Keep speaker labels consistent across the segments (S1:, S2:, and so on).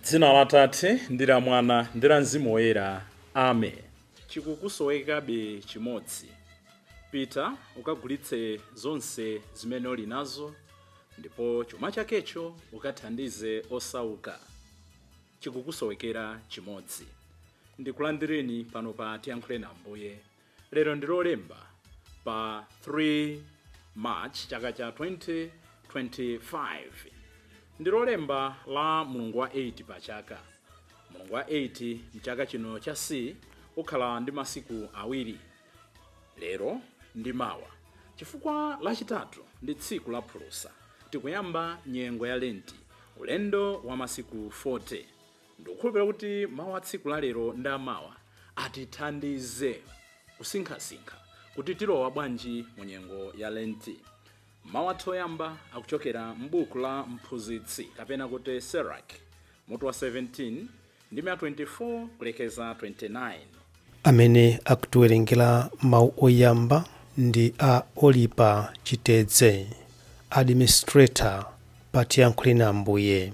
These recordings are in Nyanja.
S1: Dzina la Tate ndi la Mwana ndi la Mzimu Woyera. Amen. Chikukusowekabe chimodzi. Pita ukagulitse zonse zimene uli nazo, ndipo chuma chakecho ukathandize osauka. Chikukusowekera chimodzi. Ndikulandireni pano pa Tiyankhule na Ambuye. Lero ndi Lolemba pa 3 March chaka cha 2025. Ndi Lolemba la mulungu wa 8 pa chaka. Mulungu wa 8 mchaka chino cha C ukhala ndi masiku awiri. Lero ndi mawa. Chifukwa lachitatu ndi tsiku la phulusa. Tikuyamba nyengo ya Lenti, ulendo wa masiku 40. Ndikukhulupirira kuti mawa tsiku la lero ndi amawa atithandize kusinkhasinkha kuti tilowa bwanji mu nyengo ya Lenti. Mawa toyamba akuchokera m'buku la Mphunzitsi kapena kuti Sirach, mutu wa 17 ndi 24 kulekeza 29.
S2: Amene akutiwerengera mawu oyamba ndi a Olipa Chitedze, administrator pa Tiyankhule na Ambuye,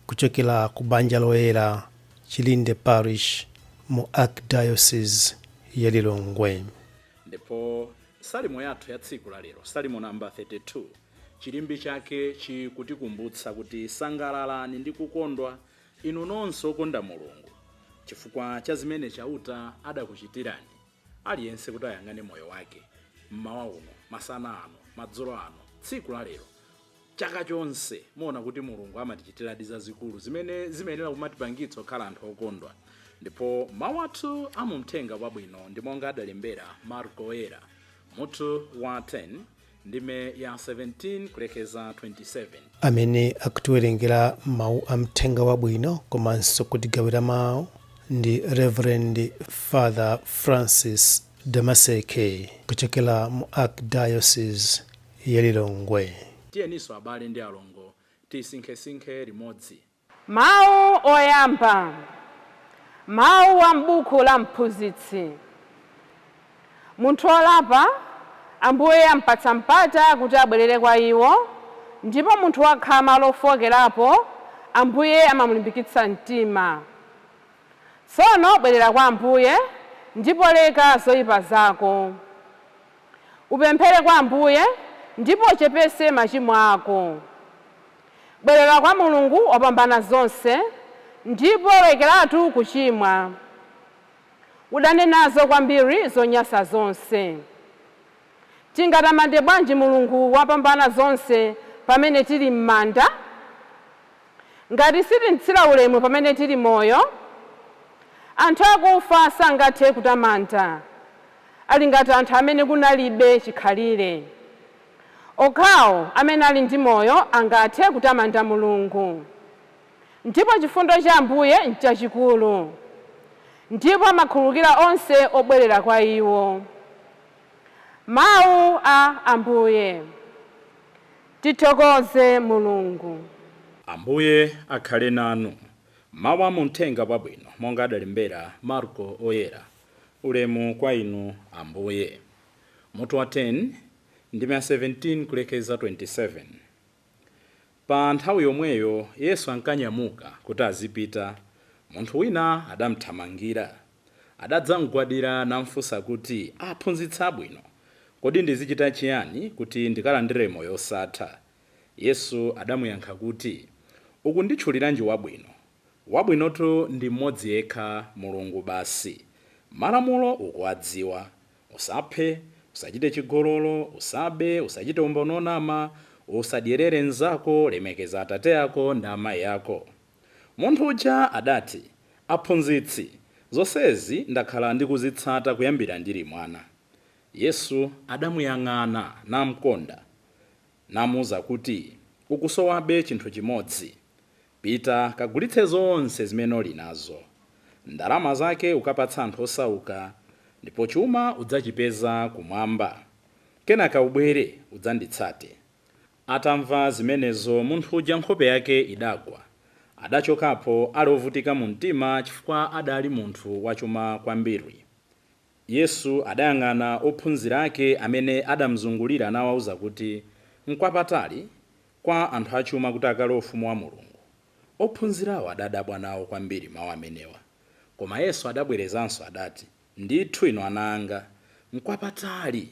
S2: kuchokera ku banja loyera Chilinde Parish mu Archdiocese ya Lilongwe.
S1: Ndipo salimo yathu ya tsiku la lero, salimo namba 32, chilimbi chake chikutikumbutsa kuti sangalalani ndi kukondwa inu nonse okonda Mulungu, chifukwa cha zimene chauta adakuchitirani, aliyense kuti ayang'ane moyo wake mmawa uno, masana ano, madzulo ano, tsiku la lero, chaka chonse. Muona kuti Mulungu amatichitiradi zazikulu zimene zimenera kumatipangitsa kukhala anthu okondwa. Ndipo mawu athu amumthenga wabwino ndi monga adalembera Marko Woyera, mutu wa 10 ndime ya 17 kulekeza 27.
S2: Amene akutiwerengera mawu amthenga wabwino komanso kutigawira mawu ndi Reverend Father Francis Damaseke, kuchokera mu Archdiocese ya Lilongwe.
S1: Tiyeniso abale ndi alongo tisinkhe limodzi.
S3: Mawu oyamba. Mawu wa m'buku la Mphunzitsi. Munthu olapa Ambuye ampatsa mpata kuti abwerere kwa iwo, ndipo munthu wakhama lofokerapo Ambuye amamulimbikitsa mtima. Tsono bwerera kwa Ambuye ndipo leka zoyipa zako. Upemphere kwa Ambuye ndipo uchepese machimo ako. Bwerera kwa Mulungu wopambana zonse ndipo lekeratu kuchimwa. Udane nazo kwambiri zonyansa zonse. Tingatamande bwanji Mulungu wopambana zonse pamene tili m'manda? Ngati sitimtsira ulemu pamene tili moyo, anthu akufa sangathe kutamanda. Ali ngati anthu amene kunalibe chikhalire. Okhawo amene ali ndi moyo angathe kutamanda Mulungu. Ndipo chifundo cha Ambuye n'chachikulu, ndipo amakhululukira onse obwerera kwa iwo. Mawu a Ambuye. Tithokoze Mulungu.
S1: Ambuye akhale nanu. Mawu amumthenga wabwino monga adalembera Marko Woyera. Ulemu kwa inu Ambuye. Mutu wa 10 ndime ya 17 kulekeza 27. Pa nthawi yomweyo Yesu ankanyamuka kuti azipita. Munthu wina adamthamangira. Adadzamugwadira namfunsa kuti, aphunzitsi abwino, kodi ndizichita chiyani kuti ndikalandire moyo osatha? Yesu adamuyankha kuti, ukunditchuliranji wabwino? Wabwinotu ndi mmodzi yekha, Mulungu basi. Malamulo ukuwadziwa: usaphe, usachite chigololo, usabe, usachite umboni onama, usadyerere nzako, lemekeza atate ako ndi amayi ako. Munthu uja adati, aphunzitsi, zonsezi ndakhala ndikuzitsata kuyambira ndili mwana. Yesu adamuyang'ana namkonda, namuwuza kuti, ukusowabe chinthu chimodzi. pita kagulitse zonse zimene uli nazo, ndalama zake ukapatsa anthu osauka, ndipo chuma udzachipeza kumwamba. Kenaka ubwere udzanditsate. Atamva zimenezo munthu uja nkhope yake idagwa, adachokapo ali ovutika mu mtima chifukwa adali munthu wachuma kwambiri. Yesu adayang'ana ophunzira ake amene adamzungulira nawawuza kuti nkwapatali kwa anthu achuma kuti akalowe ufumu wa Mulungu. Ophunzirawo adadabwa nawo kwambiri mawu amenewa. Koma Yesu adabwerezanso adati, ndithu inu ana anga, nkwapatali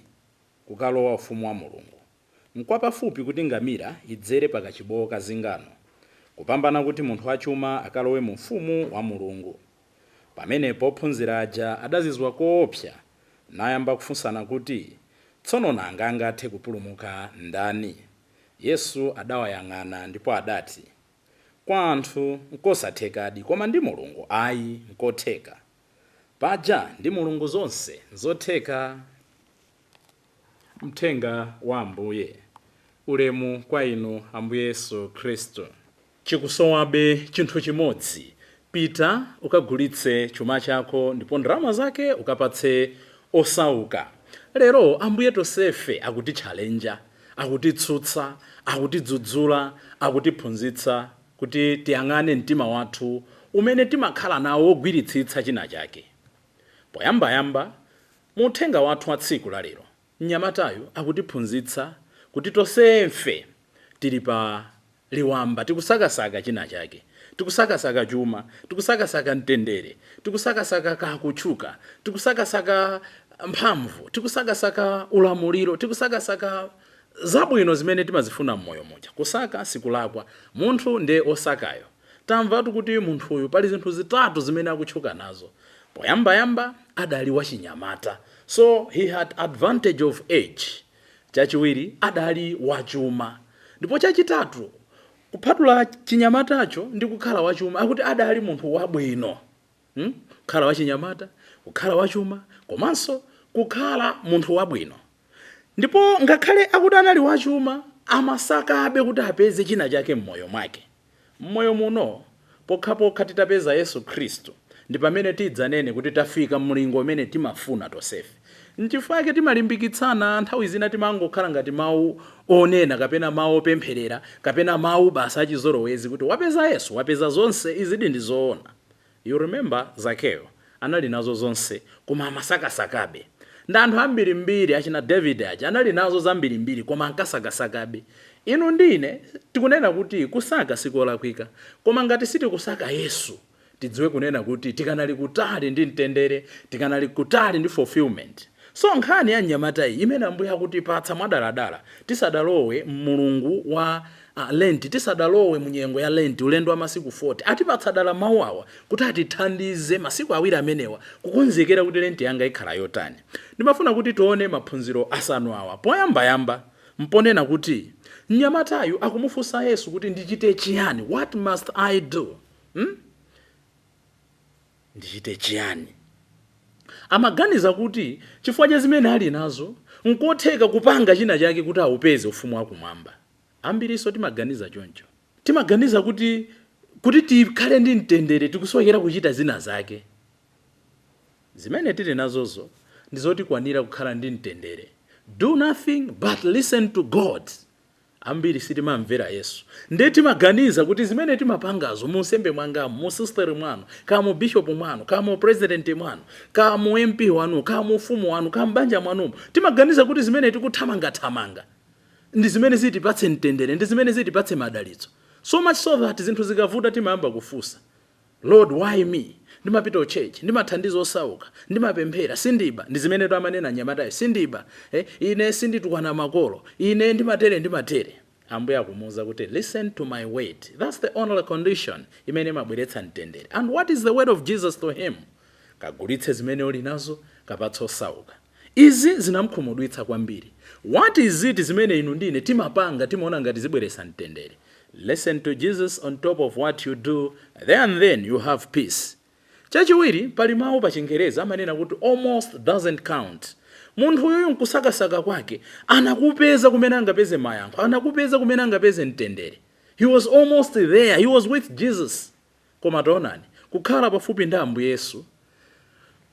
S1: kukalowa ufumu wa Mulungu. Nkwapafupi kuti ngamira idzere pakachibowo ka zingano, kupambana kuti munthu wachuma akalowe mu ufumu wa Mulungu. Pamenepo ophunzira aja adazizwa koopsa, nayamba kufunsana kuti tsono nanga angathe kupulumuka ndani? Yesu adawayang'ana ndipo adati, kwa anthu nkosathekadi, koma ndi Mulungu ayi nkotheka. Paja ndi Mulungu zonse nzotheka. Mthenga wa Ambuye. Ulemu kwa inu Ambuye Yesu Khristu. Chikusowabe chinthu chimodzi. Pita ukagulitse chuma chako ndipo ndalama zake ukapatse osauka. Lero Ambuye tosefe akutitchalenja, akutitsutsa, akutidzudzula, akutiphunzitsa kuti tiyang'ane mtima wathu umene timakhala nawo wogwiritsitsa china chake. Poyamba mu uthenga wathu wa tsiku la lero, mnyamatayo akutiphunzitsa kuti tosefe tili pa liwamba tikusakasaka china chake. Tikusakasaka chuma, tikusakasaka mtendere, tikusakasaka kakutchuka, tikusakasaka mphamvu, tikusakasaka ulamuliro, tikusakasaka zabwino zimene timazifuna mmoyo muja. Kusaka sikulakwa, munthu ndiye osakayo. Tamvatu kuti munthu uyu pali zinthu zitatu zimene akutchuka nazo. Poyamba adali wachinyamata, so he had advantage of age. Chachiwiri adali wachuma. Ndipo chachitatu, kupatula chinyamatacho ndi kukhala wachuma, akuti adali munthu wabwino. Kukhala wachinyamata, kukhala wachuma, komanso kukhala munthu wabwino. Ndipo ngakhale akuti anali wachuma, amasakabe kuti apeze china chake mmoyo mwake. Mmoyo muno, pokhapokha titapeza Yesu Khristu, ndi pamene tidzanene kuti tafika mlingo umene timafuna tosefe. Nchifukwa chake timalimbikitsana nthawi zina timangokhala ngati mawu onena kapena mawu opempherera kapena mawu basa achizolowezi kuti wapeza Yesu, wapeza zonse, izidi ndi zoona. You remember Zakeo anali nazo zonse koma amasakasakabe. Ndi anthu ambirimbiri achina David aja anali nazo zambirimbiri koma ankasakasakabe. Inu ndine tikunena kuti kusaka sikolakwika, koma ngati sitikusaka Yesu, tidziwe kunena kuti tikanali kutali ndi mtendere, tikanali kutali ndi fulfillment. So nkhani ya mnyamata iyi imene Ambuye akutipatsa mwadaladala, tisadalowe mulungu wa Lenti, tisadalowe munyengo ya Lenti, ulendo wa masiku 40, atipatsa dala mawu awa kuti atithandize masiku awiri amenewa kukonzekera kuti Lenti yanga ikhala yotani. Ndimafuna kuti tione maphunziro asanu awa. Poyamba mponena kuti mnyamatayu akumufunsa Yesu kuti ndichite chiyani? What must I do? Ndichite chiyani? Amaganiza kuti chifukwa cha zimene ali nazo nkotheka kupanga china chake kuti aupeze ufumu wakumwamba. Ambiriso timaganiza choncho. Timaganiza kuti tikhale ndi mtendere tikusowekera kuchita zina zake. Zimene tili nazozo ndizoti kwanira kukhala ndi mtendere. Do nothing but listen to God. Ambiri sitimamvera Yesu. Ndiye timaganiza kuti zimene timapangazo mu nsembe mwangamu, mu sister mwanu, kama mu bishop mwanu, kama mu president mwanu, kama mu MP wanu, kama mu ufumu wanu, kama mbanja mwanu, timaganiza kuti zimene tikuthamanga ndi zimene zitipatse mtendere, ndi zimene zitipatse madalitso. So much so that zinthu zikavuta timayamba kufunsa, Lord, why me? Ndimapita ku church, ndimathandiza osauka, ndimapemphera, sindiba, ndi zimene tamanena nyamatayo, sindiba, ine sinditukwana makolo, ine ndimatere. Ambuye akumuwuza kuti listen to my word. That's the only condition imene mabweretsa mtendere. And what is the word of Jesus to him? Kagulitse zimene uli nazo, kapatse osauka. Izi zinamkhumudwitsa kwambiri. What is it zimene inu ndine timapanga timaona ngati zibweretsa mtendere? Listen to Jesus on top of what you do, then you have peace. Chachiwiri pali mawu pa Chingereza amanena kuti almost doesn't count. Munthu uyu nkusakasaka kwake anakupeza kumene angapeze mayankho, anakupeza kumene angapeze mtendere. He was almost there. He was with Jesus. Koma taonani, kukhala pafupi ndi Ambuye Yesu,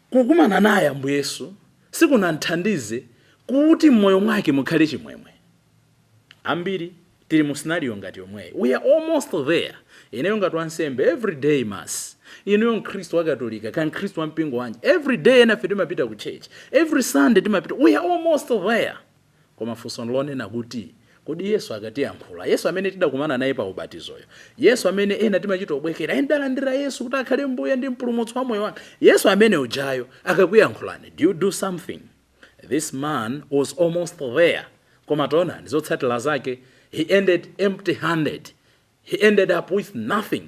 S1: kukumana naye Ambuye Yesu, sikunamthandize kuti mmoyo mwake mukhale chimwemwe. Ambiri tili mu scenario ngati yomweyi. We are almost there. Ineyo ngati wansembe every day mass. Ineyo mkhristu wa Katolika, kan Khristu wa mpingo wanji. Every day ena timapita ku church. Every Sunday timapita. We are almost there. Koma funso lonena kuti kodi Yesu akatiyankhula. Yesu amene tidakumana naye pa ubatizoyo. Yesu amene ena timachita obwekera. Ndalandira Yesu kuti akhale mbuye ndi mpulumutsi wa moyo wanga. Yesu amene ujayo akakuyankhulani. Do you do something? This man was almost there. Koma taonani zotsatira zake, he ended empty-handed. He ended up with nothing.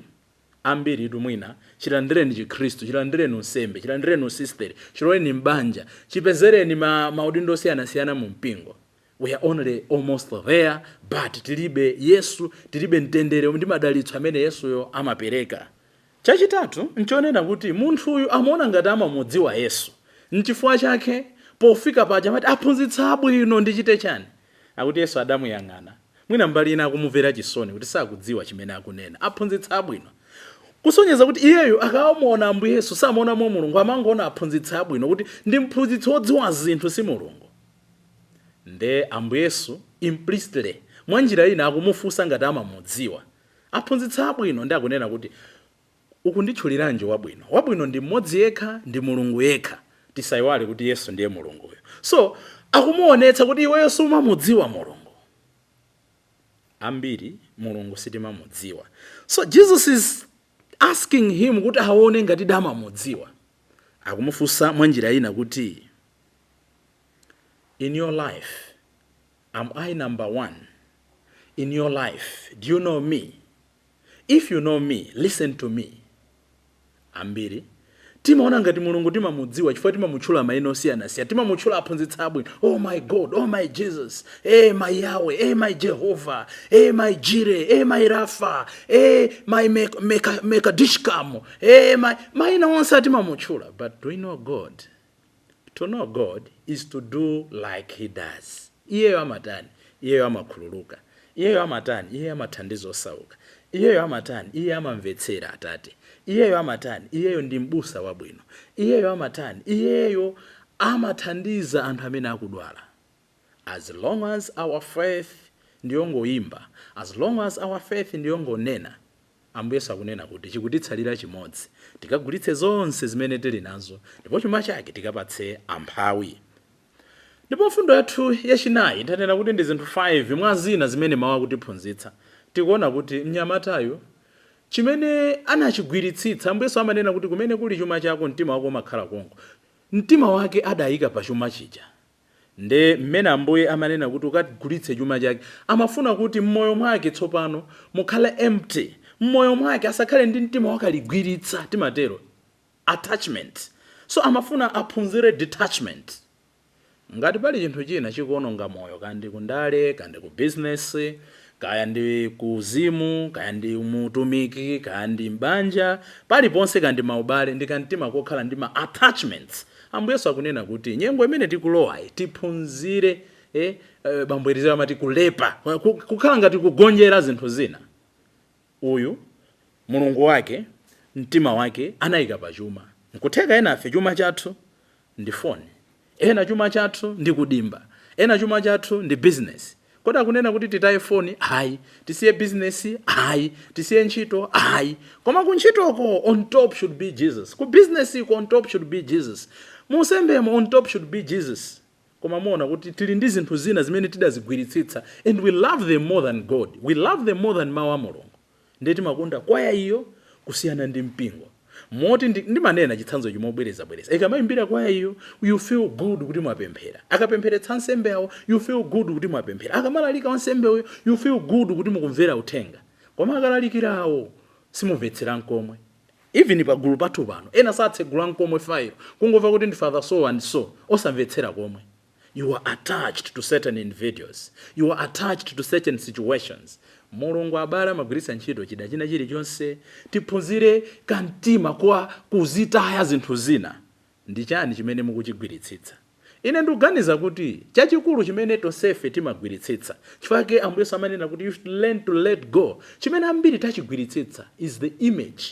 S1: Ambiri mwina chilandireni chikhristu, chilandireni usembe, chilandireni usisteri, chiloweni mbanja, chipezereni maudindo siyana mu mpingo. We are only almost there, but tilibe Yesu, tilibe mtendere ndi madalitso amene Yesuyo amapereka. Chachitatu nchonena kuti munthu uyu amaona ngati amamudziwa Yesu. N'chifukwa chake pofika paja amati aphunzitsa bwino ndichite chani. Akuti Yesu adamuyang'ana. Mwina mbali ina akumumvera chisoni kuti sakudziwa chimene akunena. Aphunzitsa bwino. Kusonyeza kuti iyeyo akamuona Ambuye Yesu samaona mwa Mulungu, amangoona aphunzitsa bwino kuti ndi mphunzitsi wodziwa zinthu si Mulungu. Nde Ambuye Yesu implicitly mwa njira ina akumufunsa ngati amamudziwa. Aphunzitsa bwino ndi akunena kuti ukunditchuliranji wabwino. Wabwino ndi mmodzi yekha, ndi Mulungu yekha. Tisayiwale kuti Yesu ndiye Mulunguyo. So akumuonetsa kuti iweyo sumamudziwa Mulungu. Ambiri Mulungu sitimamudziwa. So Jesus is asking him kuti aone ngati damamudziwa. Akumufunsa mwa njira ina kuti in your life, am I number one? In your life, do you know me? If you know me, listen to me. Ambiri timaona ngati Mulungu timamudziwa chifukwa timamutchula mayina osiyana-siyana. Timamutchula aphunzitsa abwino. Oh my God, oh my Jesus, my Yahweh, my Jehovah, my Jireh, my Rapha, my Mekadishkam, mayina onse timamutchula. But do we know God? To know God is to do like he does. Iyeyo amatani, iyeyo amakhululuka. Iyeyo amatani, iyeyo amathandiza osauka. Iyeyo amatani, iyeyo amamvetsera Atate. Iyeyo amatani, iyeyo ndi m'busa wabwino. Iyeyo amatani, iyeyo amathandiza anthu amene akudwala. As long as our faith ndiyongoyimba, as long as our faith ndiyongonena, Ambuye Yesu akunena kuti chikutitsalira chimodzi. Tikagulitse zonse zimene tili nazo, ndipo chuma chake tikapatse amphawi. Ndipo mfundo yathu yachinayi tanena kuti ndi zinthu 5 mwa zina zimene mawu akutiphunzitsa. Tikuona kuti mnyamatayo chimene anachigwiritsitsa, Ambuye Yesu amanena kuti kumene kuli chuma chako mtima wako umakhala konko. Mtima wake adayika pa chuma chija. Nde mmene Ambuye amanena kuti ukagulitse chuma chake, amafuna kuti mmoyo mwake tsopano mukhale empty. Mmoyo mwake asakhale ndi mtima wakaligwiritsa, timatero attachment. So amafuna aphunzire detachment. Ngati pali chinthu china chikuononga moyo, kandi kundale, kandi ku business, kaya ndi kuzimu, kaya ndi umutumiki, kaya ndi mbanja, pali ponse kandi maubale, ndi kantima kokhala ndi ma attachments. Ambuye Yesu akunena kuti nyengo imene tikulowa tiphunzire bambwerizera amati kulepa, kukhala ngati kugonjera zinthu zina. Uyu Mulungu wake, mtima wake anayika pa chuma. Nkutheka enafe chuma chathu ndi phone. Ena chuma chathu ndi kudimba. Ena chuma chathu ndi business. Kodi akunena kuti titaye phone, hayi. Tisiye business, hayi. Tisiye ntchito, hayi. Koma ku ntchitoko on top should be Jesus. Ku business on top should be Jesus. Musembemo on top should be Jesus. Koma muona kuti tili ndi zinthu zina zimene tidazigwiritsitsa, and we love them more than God. We love them more than mawu a Mulungu. Ndeti makonda kwaya iyo kusiyana ndi mpingo. Moti ndimanena chitsanzo chimobwereza. Ikamayimbira kwaya iyo, you feel good kuti mwapemphera. Akapempheretsa nsembewo, you feel good kuti mwapemphera. Akamalalika wansembewo, you feel good kuti mukumvera uthenga. Koma akalalikirawo simumvetsera nkomwe. Even pa gulu pathu pano, ena satsegula nkomwe file. Kungomva kuti ndi father so and so, osamvetsera komwe. You are attached to certain individuals. You are attached to certain situations. Mulungu abala magwiritsa ntchito chida china chilichonse, tiphunzire kantima kwa kuzitaya zinthu zina. Ndi chani chimene mukuchigwiritsitsa? ine ndikuganiza kuti chachikulu chimene tonsefe timagwiritsitsa chifake Ambuye Yesu amanena kuti you learn to let go. Chimene ambiri tachigwiritsitsa is the image,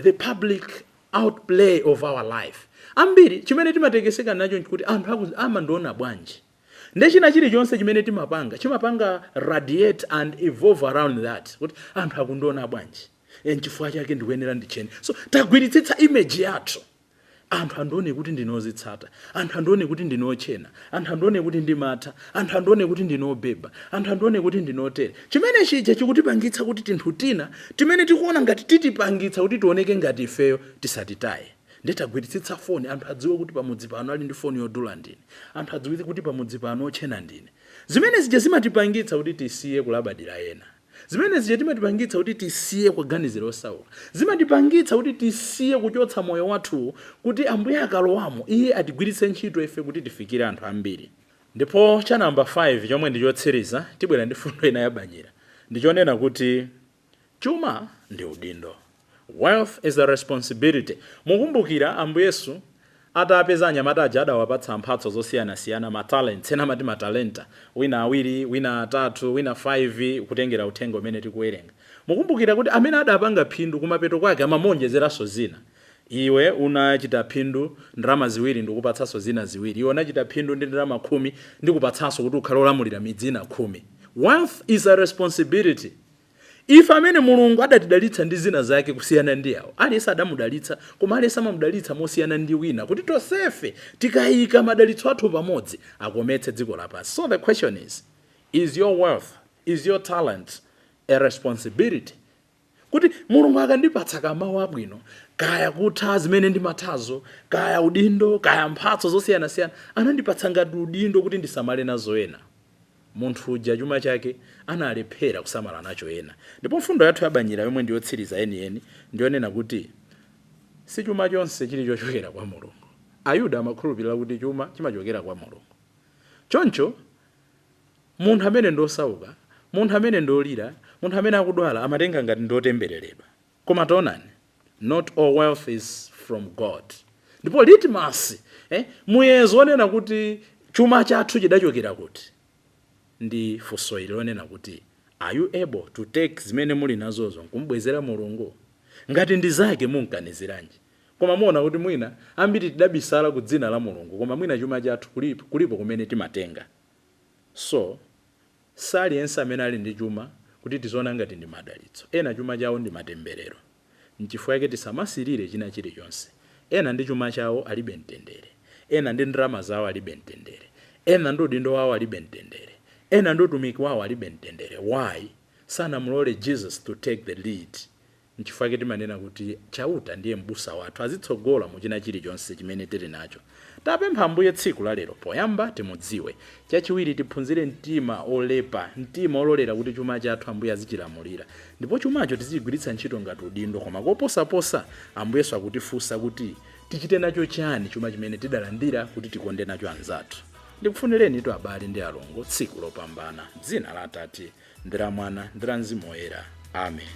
S1: the public outplay of our life. Ambiri chimene timatekeseka nacho nchikuti anthu amandiona bwanji. Ndechina chilichonse chimene chimapanga radiate and evolve around that. Kuti anthu akundiona bwanji. Chifukwa chake ndikuyenera ndichene. So tagwiritsitsa image yathu. Anthu andione kuti ndinozitsata, anthu andione kuti ndinochena, anthu andione kuti ndimatha, anthu andione kuti ndinobeba, anthu andione kuti ndinotere. Chimene chija chikutipangitsa kuti tinthu tina timene tikuona ngati titipangitsa kuti tioneke ngati ifeyo tisatitaye. Ndetagwiritsitsa foni, anthu adziwe kuti pamudzi pano ali ndi foni yodula ndine, anthu adziwe kuti pamudzi pano ochena ndine. Zimene zija zimatipangitsa kuti tisiye kulabadira ena. Zimene zija timatipangitsa kuti tisiye kuganizira osauka. Zimatipangitsa kuti tisiye kuchotsa moyo wathu kuti Ambuye akalowamo iye atigwiritse ntchito ife kuti tifikire anthu ambiri. Ndipo cha namba 5 chomwe ndichotsiriza tibwera ndi fundo ina yabanyira. Ndichonena kuti chuma ndi udindo. Wealth is a responsibility. Mukumbukira Ambuye Yesu atapeza anyamata aja adawapatsa mphatso zosiyana-siyana, matalents, ena mati matalenta, wina 2, wina 3, wina 5 kutengera uthenga umene tikuwerenga. Mukumbukira kuti amene adapanga phindu kumapeto kwake amamonjezeranso zina. Iwe unachita phindu ndalama 2 ndikupatsanso zina 2. Iwe unachita phindu ndi ndalama 10 ndikupatsanso kuti ukhale olamulira midzi ina 10. Wealth is a responsibility. Ife amene Mulungu adatidalitsa ndi zina zake kusiyana ndi yawo, aliyense adamudalitsa, koma aliyense amamudalitsa mosiyana ndi wina, kuti tonsefe tikayika madalitso athu pamodzi akometse dziko lapansi. So the question is your wealth, is your talent a responsibility? Kuti Mulungu akandipatsa kamawu abwino, kaya kutha zimene ndimathazo, kaya udindo, kaya mphatso zosiyana-siyana, anandipatsa ngati udindo kuti ndisamale nazo ena. Munthu uja chuma chake analephera kusamala nacho ena. Ndipo mfundo yathu yabanyira yomwe ndiyotsiriza eni ndionena kuti si chuma chonse chili chochokera kwa Mulungu. Ayuda amakhulupirira kuti chuma chimachokera kwa Mulungu. Choncho munthu amene ndosauka, munthu amene ndolira, munthu amene akudwala amatenga ngati ndotembereredwa. Koma taonani, not all wealth is from God. Ndipo litmus muyezo onena kuti chuma chathu chidachokera kuti ndi funso ilionena kuti are you able to take zimene muli nazozo kumbwezera Mulungu? Ngati ndi zake munkaniziranji? Koma muona kuti mwina ambiri tidabisala ku dzina la Mulungu, koma mwina chuma chathu kulipo kumene timatenga. So saliyense amene ali ndi chuma kuti tizoona ngati ndi madalitso. Ena chuma chawo ndi matemberero. N'chifukwa chake tisamasirire china chilichonse. Ena ndi chuma chawo alibe mtendere, ena ndi ndalama zawo alibe mtendere, ena ndi udindo wawo alibe mtendere, ena ndi utumiki wawo alibe mtendere. Why? Sanamulole Jesus to take the lead. N'chifukwa chake timanena kuti chauta ndiye m'busa wathu, azitsogola mu china chilichonse chimene tili nacho. Tapempha Ambuye tsiku la lero poyamba timudziwe, chachiwiri tiphunzire mtima olepa, mtima ololera kuti chuma chathu Ambuye azichilamulira, ndipo chumacho tizigwiritsa ntchito ngati udindo. Koma koposaposa Ambuye Yesu akutifunsa kuti tichite nacho chani chuma chimene tidalandira kuti tikonde nacho anzathu. Ndikufunireni tu abale ndi alongo tsiku lopambana. Dzina la Atate ndi la Mwana ndi la Mzimu Woyera. Amen.